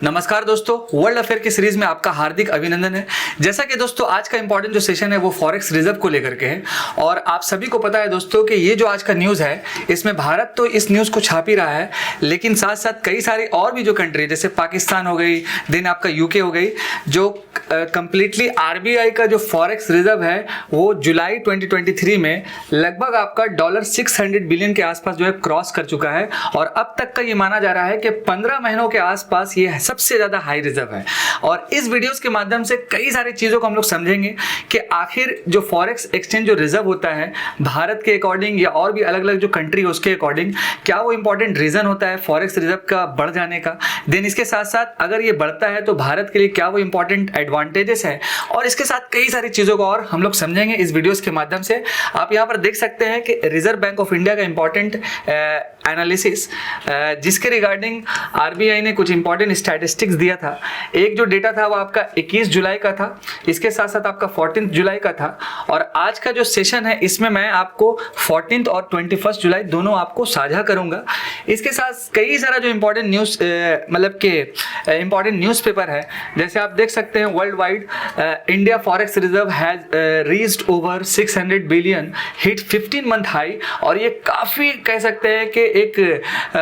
नमस्कार दोस्तों, world affair की सीरीज में आपका हार्दिक अभिनंदन है। जैसा कि दोस्तों आज का इंपॉर्टेंट जो सेशन है वो फॉरेक्स रिजर्व को लेकर के है और आप सभी को पता है दोस्तों कि ये जो आज का न्यूज़ है इसमें भारत तो इस न्यूज़ को छाप ही रहा है, लेकिन साथ साथ कई सारी और भी जो कंट्री जैसे पाकिस्तान हो गई, देन आपका यूके हो गई, जो कंप्लीटली आरबीआई का जो फॉरेक्स रिजर्व है वो जुलाई 2023 में लगभग आपका $600 बिलियन के आसपास जो है क्रॉस कर चुका है और अब तक का ये माना जा रहा है कि 15 महीनों के आसपास ये सबसे ज्यादा हाई रिजर्व है। और इस वीडियोस के माध्यम से कई सारी चीजों को हम लोग समझेंगे कि आखिर जो फॉरेक्स एक्सचेंज जो रिजर्व होता है भारत के अकॉर्डिंग या और भी अलग अलग जो कंट्री है उसके अकॉर्डिंग क्या वो इंपॉर्टेंट रीजन होता है फॉरेक्स रिजर्व का बढ़ जाने का। देन इसके साथ साथ अगर ये बढ़ता है तो भारत के लिए क्या वो इंपॉर्टेंट एडवांटेजेस है और इसके साथ कई सारी चीजों को और हम लोग समझेंगे इस वीडियोस के माध्यम से। आप यहाँ पर देख सकते हैं कि रिजर्व बैंक ऑफ इंडिया का इंपॉर्टेंट एनालिसिस जिसके रिगार्डिंग आरबीआई ने कुछ इंपॉर्टेंट स्टैटिस्टिक्स दिया था। एक जो डेटा था वो आपका 21 जुलाई का था, इसके साथ साथ आपका 14 जुलाई का था और आज का जो सेशन है इसमें मैं आपको 14 और 21 जुलाई दोनों आपको साझा करूंगा। इसके साथ कई सारा जो इंपॉर्टेंट न्यूज़ मतलब के इंपॉर्टेंट न्यूज़पेपर है, जैसे आप देख सकते हैं world wide India forex reserve has reached over 600 billion, hit 15 month high. और ये काफ़ी कह सकते हैं कि एक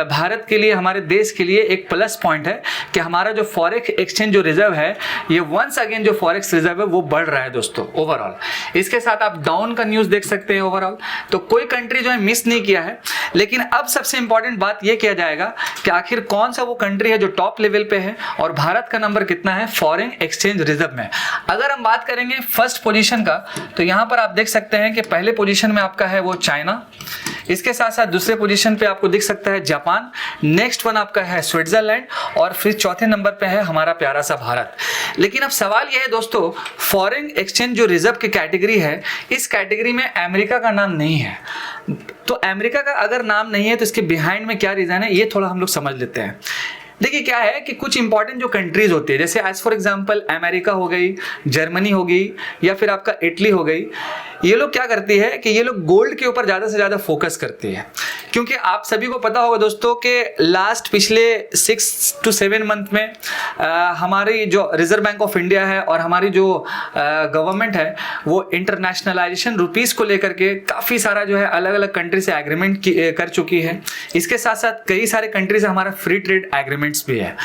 भारत के लिए, हमारे देश के लिए एक प्लस पॉइंट है कि हमारा जो फॉरेक्स एक्सचेंज जो रिजर्व है ये वंस अगेन जो फॉरेक्स रिजर्व है वो बढ़ रहा है दोस्तों ओवरऑल। इसके साथ आप डाउन का न्यूज़ देख सकते हैं ओवरऑल, तो कोई कंट्री जो है मिस नहीं किया है। लेकिन अब सबसे इंपॉर्टेंट बात ये किया जाएगा कि आखिर कौन सा वो कंट्री है जो टॉप लेवल पे है और भारत का नंबर कितना है फॉरेन एक्सचेंज रिजर्व में। अगर हम बात करेंगे फर्स्ट पोजीशन का तो यहाँ पर आप देख सकते हैं कि पहले पोजीशन में आपका है वो चाइना, इसके साथ साथ दूसरे पोजीशन पे आपको दिख सकता है जापान, नेक्स्ट वन आपका है स्विट्जरलैंड और फिर चौथे नंबर पे है हमारा प्यारा सा भारत। लेकिन अब सवाल यह है दोस्तों, फॉरेन एक्सचेंज जो रिजर्व की कैटेगरी है इस कैटेगरी में अमेरिका का नाम नहीं है। तो अमेरिका का अगर नाम नहीं है तो इसके बिहाइंड में क्या रीजन है ये थोड़ा हम लोग समझ लेते हैं। देखिए क्या है कि कुछ इंपॉर्टेंट जो कंट्रीज होती है जैसे एज फॉर एग्जांपल अमेरिका हो गई, जर्मनी हो गई या फिर आपका इटली हो गई, ये लोग क्या करती है कि ये लोग गोल्ड के ऊपर ज़्यादा से ज़्यादा फोकस करती है। क्योंकि आप सभी को पता होगा दोस्तों कि लास्ट पिछले 6 to 7 मंथ में हमारी जो रिजर्व बैंक ऑफ इंडिया है और हमारी जो गवर्नमेंट है वो इंटरनेशनलाइजेशन रुपीज़ को लेकर के काफ़ी सारा जो है अलग अलग कंट्री से एग्रीमेंट कर चुकी है। इसके साथ साथ कई सारे कंट्री से हमारा फ्री ट्रेड एग्रीमेंट्स भी है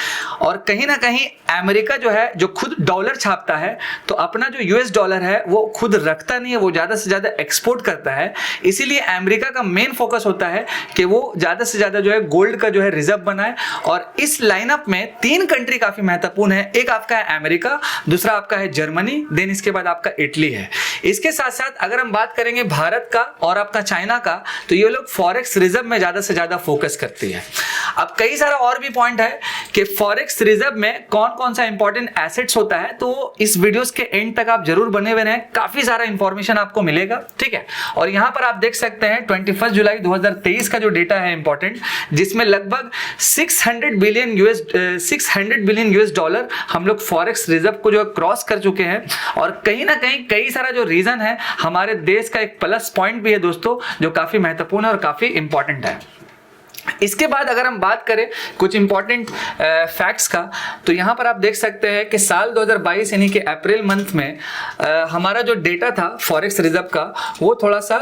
और कहीं ना कहीं अमेरिका जो है जो खुद डॉलर छापता है तो अपना जो यूएस डॉलर है वो खुद रखता नहीं है, वो ज़्यादा से ज़्यादा एक्सपोर्ट करता है। इसीलिए अमेरिका का मेन फोकस होता है कि वो ज़्यादा से ज़्यादा जो है गोल्ड का जो है रिजर्व बनाए। और इस लाइनअप में 3 कंट्री काफ़ी महत्वपूर्ण है, एक आपका है अमेरिका, दूसरा आपका है जर्मनी, देन इसके बाद आपका इटली है। इसके साथ साथ अगर हम बात करेंगे भारत का और आपका चाइना का तो ये लोग फॉरेक्स रिजर्व में ज़्यादा से ज़्यादा फोकस करती है। अब कई सारा और भी पॉइंट है कि फॉरेक्स रिजर्व में कौन कौन सा इंपॉर्टेंट एसेट्स होता है, तो इस वीडियोस के एंड तक आप जरूर बने हुए रहें, काफी सारा इंफॉर्मेशन आपको मिलेगा, ठीक है। और यहां पर आप देख सकते हैं 21 जुलाई 2023 का जो डेटा है इंपॉर्टेंट, जिसमें लगभग 600 बिलियन यूएस डॉलर हम लोग फॉरेक्स रिजर्व को जो क्रॉस कर चुके हैं। और कहीं ना कहीं कई सारा जो रीजन है हमारे देश का एक प्लस पॉइंट भी है दोस्तों जो काफी महत्वपूर्ण है और काफी इंपॉर्टेंट है। इसके बाद अगर हम बात करें कुछ इंपॉर्टेंट फैक्ट्स का तो यहाँ पर आप देख सकते हैं कि साल 2022 यानी कि अप्रैल मंथ में हमारा जो डेटा था फॉरेक्स रिजर्व का वो थोड़ा सा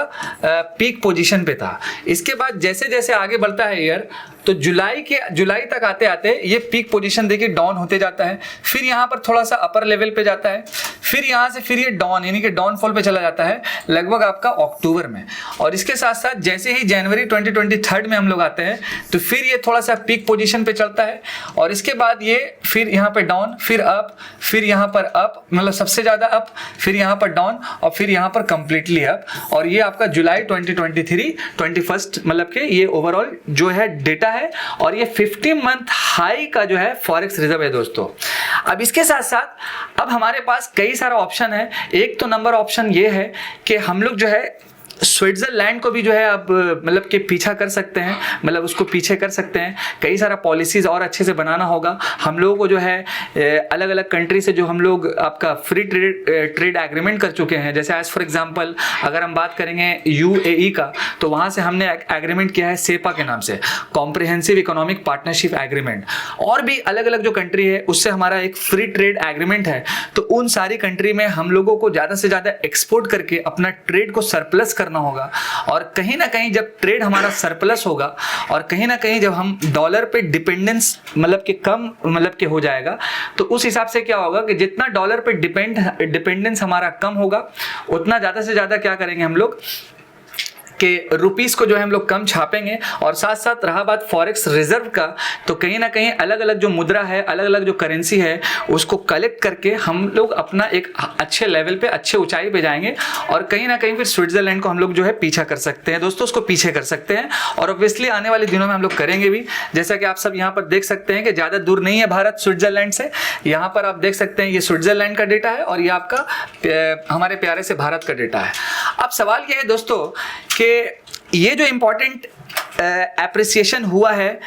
पीक पोजीशन पे था। इसके बाद जैसे जैसे आगे बढ़ता है ईयर तो जुलाई तक आते आते ये पीक पोजीशन देखिए डाउन होते जाता है, फिर यहाँ पर थोड़ा सा अपर लेवल पे जाता है, फिर यहाँ से फिर ये डाउन यानी कि डाउनफॉल पे चला जाता है लगभग आपका अक्टूबर में। और इसके साथ साथ जैसे ही जनवरी 2023 में हम लोग आते हैं तो फिर ये थोड़ा सा पीक पोजीशन पे चलता है और इसके बाद ये फिर यहाँ पे डाउन, फिर अप, फिर यहाँ पर अप, मतलब सबसे ज्यादा अप, फिर यहाँ पर डाउन और फिर यहाँ पर कंप्लीटली अप। और ये आपका जुलाई 2023 21 मतलब के ये ओवरऑल जो है डेटा है और ये 50 मंथ हाई का जो है फॉरेक्स रिजर्व है दोस्तों। अब इसके साथ साथ अब हमारे पास कई सारा ऑप्शन है। एक तो नंबर ऑप्शन ये है कि हम लोग जो है स्विट्जरलैंड को भी जो है अब मतलब कि पीछा कर सकते हैं, मतलब उसको पीछे कर सकते हैं। कई सारा पॉलिसीज़ और अच्छे से बनाना होगा हम लोगों को, जो है अलग अलग कंट्री से जो हम लोग आपका फ्री ट्रेड एग्रीमेंट कर चुके हैं। जैसे एज फॉर एग्जांपल अगर हम बात करेंगे यूएई का, तो वहाँ से हमने एग्रीमेंट किया है सेपा के नाम से, कॉम्प्रिहेंसिव इकोनॉमिक पार्टनरशिप एग्रीमेंट। और भी अलग अलग जो कंट्री है उससे हमारा एक फ्री ट्रेड एग्रीमेंट है। तो उन सारी कंट्री में हम लोगों को ज़्यादा से ज़्यादा एक्सपोर्ट करके अपना ट्रेड को सरप्लस करना होगा। और कहीं ना कहीं जब ट्रेड हमारा सरप्लस होगा और कहीं ना कहीं जब हम डॉलर पे डिपेंडेंस मतलब कि कम मतलब कि हो जाएगा, तो उस हिसाब से क्या होगा कि जितना डॉलर पे डिपेंडेंस हमारा कम होगा, उतना ज़्यादा से ज़्यादा क्या करेंगे हम लोग कि रुपीस को जो है हम लोग कम छापेंगे। और साथ साथ रहा बात फॉरेक्स रिजर्व का, तो कहीं ना कहीं अलग अलग जो मुद्रा है, अलग अलग जो करेंसी है, उसको कलेक्ट करके हम लोग अपना एक अच्छे लेवल पे, अच्छे ऊंचाई पे जाएंगे। और कहीं ना कहीं फिर स्विट्जरलैंड को हम लोग जो है पीछा कर सकते हैं दोस्तों, उसको पीछे कर सकते हैं। और ऑब्वियसली आने वाले दिनों में हम लोग करेंगे भी। जैसा कि आप सब यहाँ पर देख सकते हैं कि ज़्यादा दूर नहीं है भारत स्विट्जरलैंड से। यहाँ पर आप देख सकते हैं ये स्विट्जरलैंड का डेटा है और ये आपका हमारे प्यारे से भारत का डेटा है। अब सवाल ये है दोस्तों कि ये जो इम्पोर्टेंट एप्रिसिएशन हुआ है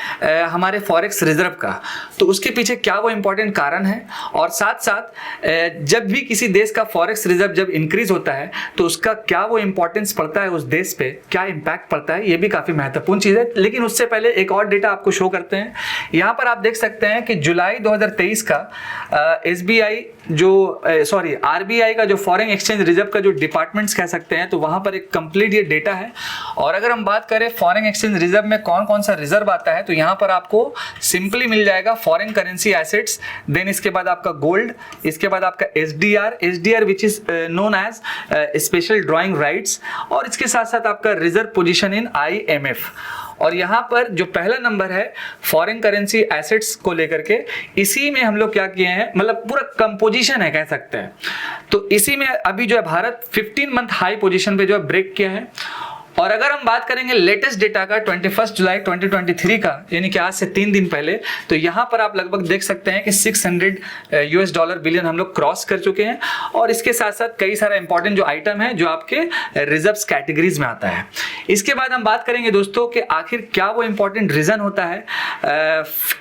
हमारे फॉरेक्स रिजर्व का, तो उसके पीछे क्या वो इम्पोर्टेंट कारण है। और साथ साथ जब भी किसी देश का फॉरेक्स रिजर्व जब इंक्रीज होता है तो उसका क्या वो इम्पोर्टेंस पड़ता है, उस देश पे क्या इम्पैक्ट पड़ता है, ये भी काफ़ी महत्वपूर्ण चीज़ है। लेकिन उससे पहले एक और डेटा आपको शो करते हैं। यहाँ पर आप देख सकते हैं कि जुलाई 2023 का आरबीआई का जो फॉरेन एक्सचेंज रिजर्व का जो डिपार्टमेंट्स कह सकते हैं, तो वहाँ पर एक कंप्लीट ये डेटा है। और अगर हम बात करें फॉरेन एक्सचेंज रिजर्व में कौन कौन सा रिजर्व आता है, तो यहाँ पर आपको सिंपली मिल जाएगा फॉरेन करेंसी एसेट्स, देन इसके बाद आपका गोल्ड, इसके बाद आपका SDR which is known as special drawing rights, और इसके साथ साथ आपका रिजर्व पोजीशन इन आईएमएफ। और यहाँ पर जो पहला नंबर है फॉरेन करेंसी एसेट्स को लेकर के, इसी में हम लोग क्या किए हैं, मतलब पूरा कंपोजिशन है कह सकते हैं। तो इसी में अभी जो है भारत 15 मंथ हाई पोजीशन पे जो है ब्रेक किया है। और अगर हम बात करेंगे लेटेस्ट डेटा का 21 जुलाई 2023 का, यानी कि आज से 3 दिन पहले, तो यहाँ पर आप लगभग देख सकते हैं कि $600 बिलियन हम लोग क्रॉस कर चुके हैं। और इसके साथ साथ कई सारा इंपॉर्टेंट जो आइटम है जो आपके रिजर्व्स कैटेगरीज में आता है। इसके बाद हम बात करेंगे दोस्तों कि आखिर क्या वो इंपॉर्टेंट रीजन होता है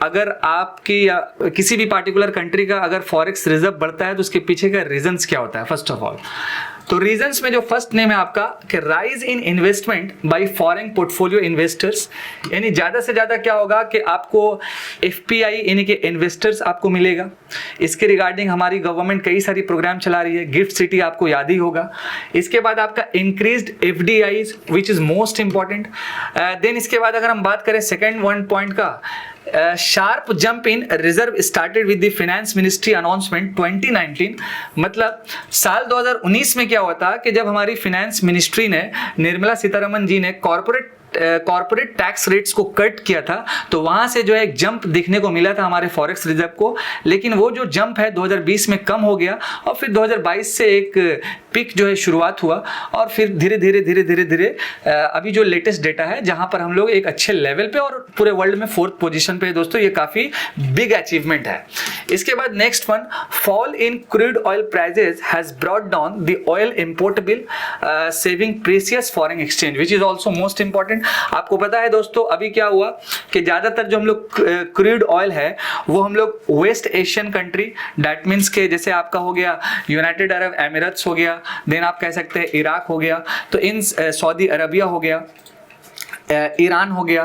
अगर आपकी या किसी भी पार्टिकुलर कंट्री का अगर फॉरेक्स रिजर्व बढ़ता है, तो उसके पीछे का रीजंस क्या होता है। फर्स्ट ऑफ ऑल तो रीजंस में जो फर्स्ट नेम है आपका कि rise in investment by foreign portfolio investors, यानी ज़्यादा से ज़्यादा क्या होगा कि आपको एफपीआई यानी कि इन्वेस्टर्स आपको मिलेगा। इसके रिगार्डिंग हमारी गवर्नमेंट कई सारी प्रोग्राम चला रही है, गिफ्ट सिटी आपको याद ही होगा। इसके बाद आपका increased FDIs which is most important. Then इसके बाद अगर हम बात करें सेकेंड वन पॉइंट का, sharp jump in reserve started with the finance ministry announcement 2019। मतलब साल 2019 में क्या हुआ था कि जब हमारी फाइनेंस मिनिस्ट्री ने, निर्मला सीतारमन जी ने कॉर्पोरेट टैक्स रेट्स को कट किया था, तो वहां से जो है एक जंप देखने को मिला था हमारे फॉरेक्स रिजर्व को। लेकिन वो जो जंप है 2020 में कम हो गया और फिर 2022 से एक पिक जो है शुरुआत हुआ और फिर धीरे धीरे अभी जो लेटेस्ट डेटा है जहां पर हम लोग एक अच्छे लेवल पे और पूरे वर्ल्ड में 4th पोजीशन पे है दोस्तों, ये काफी बिग अचीवमेंट है। इसके बाद next one, fall in crude oil prices has brought down the oil import bill saving precious foreign exchange which is also most important. आपको पता है दोस्तों अभी क्या हुआ कि ज्यादातर जो हम लोग क्रूड ऑयल है वो हम लोग West Asian country, that means के जैसे आपका हो गया यूनाइटेड अरब एमिरेट्स हो गया, देन आप कह सकते हैं इराक हो गया, तो इन सऊदी अरबिया हो गया, ईरान हो गया,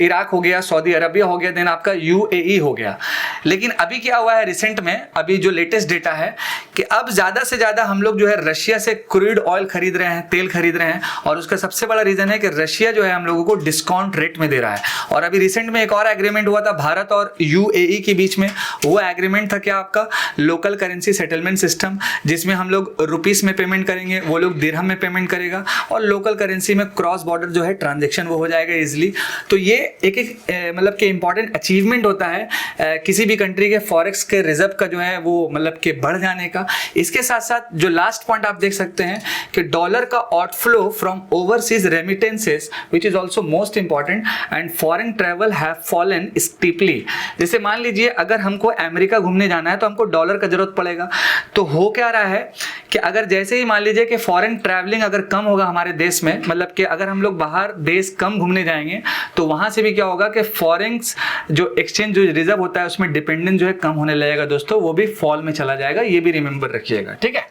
इराक हो गया, सऊदी अरबिया हो गया, देन आपका यूएई हो गया। लेकिन अभी क्या हुआ है रिसेंट में, अभी जो लेटेस्ट डेटा है कि अब ज़्यादा से ज़्यादा हम लोग जो है रशिया से क्रूड ऑयल खरीद रहे हैं, तेल खरीद रहे हैं। और उसका सबसे बड़ा रीज़न है कि रशिया जो है हम लोगों को डिस्काउंट रेट में दे रहा है। और अभी रिसेंट में एक और एग्रीमेंट हुआ था भारत और यूएई के बीच में, वो एग्रीमेंट था क्या आपका लोकल करेंसी सेटलमेंट सिस्टम, जिसमें हम लोग रुपीस में पेमेंट करेंगे, वो लोग दिरहम में पेमेंट करेगा और लोकल करेंसी में क्रॉस बॉर्डर जो है ट्रांजेक्शन वो हो जाएगा इजिली। तो ये एक मतलब कि इंपॉर्टेंट अचीवमेंट होता है किसी भी कंट्री के फॉरेक्स के रिजर्व का जो है वो मतलब कि बढ़ जाने का। इसके साथ साथ जो लास्ट पॉइंट आप देख सकते हैं कि डॉलर का outflow from overseas remittances which is also most important and foreign travel have fallen steeply. जैसे मान लीजिए अगर हमको अमेरिका घूमने जाना है तो हमको डॉलर का जरूरत पड़ेगा। तो हो क्या रहा है कि अगर जैसे ही मान लीजिए कि फॉरेन ट्रैवलिंग अगर कम होगा हमारे देश में, मतलब कि अगर हम लोग बाहर देश कम घूमने जाएंगे तो वहां से भी क्या होगा कि फॉरेन जो एक्सचेंज जो रिजर्व होता है उसमें डिपेंडेंस जो है कम होने लगेगा दोस्तों, वो भी फॉल में चला जाएगा। ये भी रिमेंबर रखिएगा, ठीक है।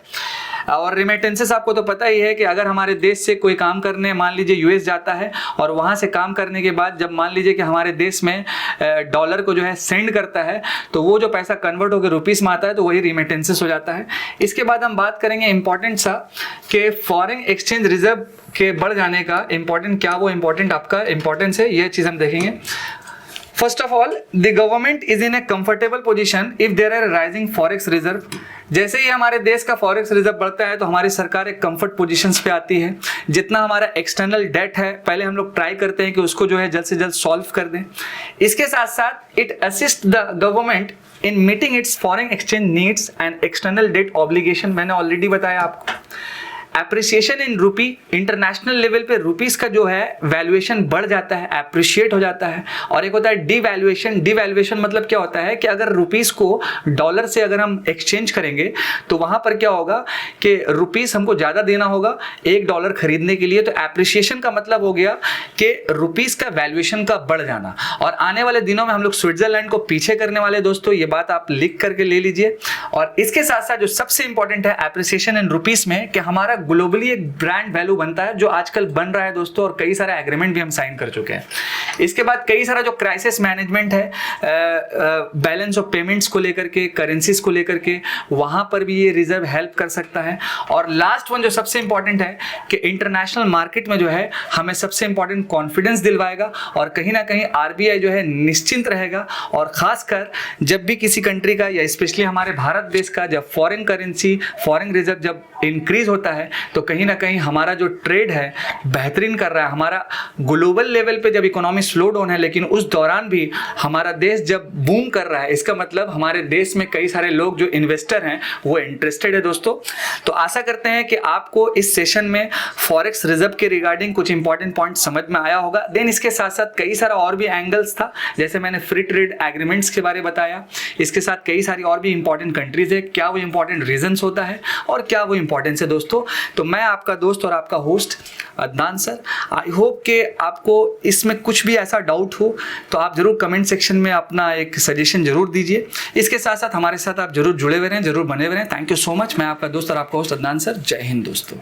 और रिमिटेंसेस आपको तो पता ही है कि अगर हमारे देश से कोई काम करने मान लीजिए यूएस जाता है और वहां से काम करने के बाद जब मान लीजिए कि हमारे देश में डॉलर को जो है सेंड करता है तो वो जो पैसा कन्वर्ट होकर रुपीस में आता है तो वही रिमिटेंसेस हो जाता है। इसके बाद हम बात करेंगे इंपॉर्टेंट सा कि फॉरेन एक्सचेंज रिजर्व के बढ़ जाने का इंपॉर्टेंट क्या वो इंपॉर्टेंट आपका इंपॉर्टेंस है, ये चीज हम देखेंगे। First of all, the government is in a comfortable position if there are rising forex reserve। जैसे ही हमारे देश का फॉरेक्स रिजर्व बढ़ता है तो हमारी सरकार एक कंफर्ट पोजीशंस पे आती है। जितना हमारा एक्सटर्नल डेट है पहले हम लोग ट्राई करते हैं कि उसको जो है जल्द से जल्द सॉल्व कर दें। इसके साथ साथ it assist the government in meeting it's foreign exchange needs and external debt obligation. मैंने ऑलरेडी बताया आपको। एप्रिसिएशन इन रूपी, इंटरनेशनल लेवल पे रुपीस का जो है वैल्यूएशन बढ़ जाता है, एप्रिशिएट हो जाता है। और एक होता है डिवैल्यूएशन। डिवैल्यूएशन मतलब क्या होता है कि अगर रुपीस को डॉलर से अगर हम एक्सचेंज करेंगे तो वहां पर क्या होगा कि रुपीस हमको ज्यादा देना होगा $1 खरीदने के लिए। तो एप्रिसिएशन का मतलब हो गया कि रुपीस का वैल्यूएशन का बढ़ जाना। और आने वाले दिनों में हम लोग स्विट्जरलैंड को पीछे करने वाले दोस्तों, ये बात आप लिख करके ले लीजिए। और इसके साथ साथ जो सबसे इंपॉर्टेंट है एप्रिसिएशन इन रुपीस में कि हमारा ग्लोबली एक ब्रांड वैल्यू बनता है जो आजकल बन रहा है दोस्तों, और कई सारे एग्रीमेंट भी हम साइन कर चुके हैं। इसके बाद कई सारा जो क्राइसिस मैनेजमेंट है, बैलेंस ऑफ पेमेंट्स को लेकर के, करेंसीज को लेकर के, वहां पर भी ये रिजर्व हेल्प कर सकता है। और लास्ट वन जो सबसे इंपॉर्टेंट है कि इंटरनेशनल मार्केट में जो है हमें सबसे इंपॉर्टेंट कॉन्फिडेंस दिलवाएगा और कहीं ना कहीं आरबीआई जो है निश्चिंत रहेगा। और खासकर जब भी किसी कंट्री का या स्पेशली हमारे भारत देश का जब फॉरेन करेंसी, फॉरेन रिजर्व जब इंक्रीज होता है तो कहीं ना कहीं हमारा जो ट्रेड है बेहतरीन कर रहा है। हमारा ग्लोबल लेवल पे जब इकोनॉमी स्लो डाउन है लेकिन उस दौरान भी हमारा देश जब बूम कर रहा है, इसका मतलब हमारे देश में कई सारे लोग जो इन्वेस्टर हैं वो इंटरेस्टेड है दोस्तों। तो आशा करते हैं कि आपको इस सेशन में फॉरेक्स रिजर्व के रिगार्डिंग कुछ इंपॉर्टेंट पॉइंट समझ में आया होगा। देन इसके साथ साथ कई सारा और भी एंगल्स था, जैसे मैंने फ्री ट्रेड एग्रीमेंट्स के बारे में बताया। इसके साथ कई सारी और भी इंपॉर्टेंट कंट्रीज है, क्या वो इंपॉर्टेंट रीजंस होता है और क्या वो इंपॉर्टेंस है दोस्तों। तो मैं आपका दोस्त और आपका host Adnan sir, I hope कि आपको इसमें कुछ भी ऐसा डाउट हो तो आप जरूर कमेंट सेक्शन में अपना एक सजेशन जरूर दीजिए। इसके साथ साथ हमारे साथ आप जरूर जुड़े हुए रहें, जरूर बने हुए रहें। Thank you so much. मैं आपका दोस्त और आपका होस्ट अदनान सर। जय हिंद दोस्तों।